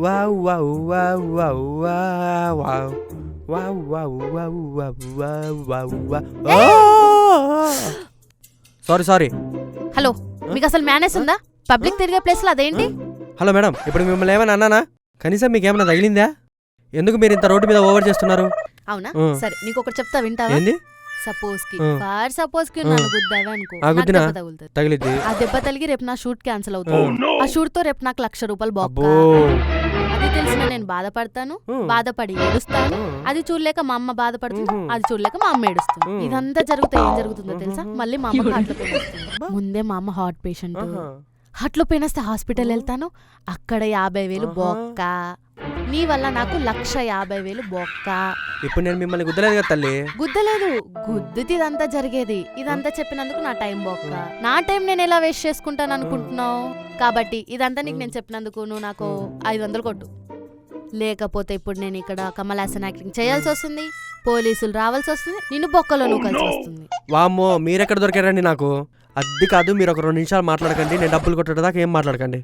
Wow wow wow wow wow wow wow wow wow wow wow. Sorry. Hello, మీకు అసలు manage ఉందా? Public తిరిగే place లో అదేంటి? హలో మేడం, ఇప్పుడు మిమ్మల్ని ఏమైనా అన్నానా? కనీసం మీకు ఏమైనా తగిలిందా? ఎందుకు మీరు ఇంత రోడ్డు మీద ఓవర్ చేస్తున్నారు? అవునా, సరే నీకు ఒకటి చెప్తా, వింటావా? ఏంది? సపోజ్ కి నన్ను గుద్దావే అనుకో, గుద్దినా తగులుతుంది. తగిలిద్ది. ఆ దెబ్బ తగిలి రేపు నా షూట్ క్యాన్సిల్ అవుతుంది. ఆ షూట్ తో రేపు నాకు ₹1,00,000 బొక్క. అది తెలిసిన నేను బాధపడతాను, బాధపడి ఏడుస్తాను. అది చూడలేక మా అమ్మ బాధపడుతుంది, అది చూడలేక మా అమ్మ ఏడుస్తుంది. ఇదంతా జరిగితే ఏం జరుగుతుందో తెలుసా? మళ్ళీ మా అమ్మ హార్ట్ లో పెయిన్ వస్తుంది. ముందే మా అమ్మ హార్ట్ పేషెంట్. హార్ట్ లో పెయిన్ వస్తే హాస్పిటల్ వెళ్తాను, అక్కడ 50,000 బొక్క. నీ వల్ల నాకు 1,50,000 బొక్క. ఇప్పుడు నేను మిమ్మల్ని గుద్దలేదు కదా తల్లి. గుద్దలేదు, గుద్దితే ఇదంతా జరిగేది. ఇదంతా చెప్పినందుకు నా టైం బొక్క. నా టైం నేను ఎలా వేస్ట్ చేసుకుంటాను అనుకుంటున్నావు? కాబట్టి ఇదంతా నీకు నేను చెప్పినందుకు నువ్వు నాకు 500 కొట్టు. లేకపోతే ఇప్పుడు నేను ఇక్కడ కమల్ హాసన్ యాక్టింగ్ చేయాల్సి వస్తుంది, పోలీసులు రావాల్సి వస్తుంది, నిన్ను బొక్కలో నువ్వు కలిసి వస్తుంది. వామ్మో, మీరెక్కడ దొరికారండి నాకు? అది కాదు, మీరు ఒక 2 నిమిషాలు మాట్లాడకండి, నేను డబ్బులు కొట్టేదాకా ఏం మాట్లాడకండి.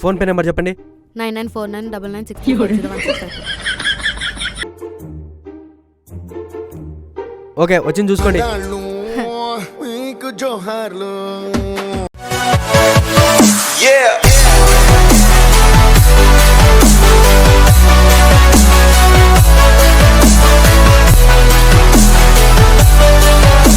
ఫోన్ పే నెంబర్ చెప్పండి. 994999604016. ఓకే, వచ్చింది చూసుకోండి.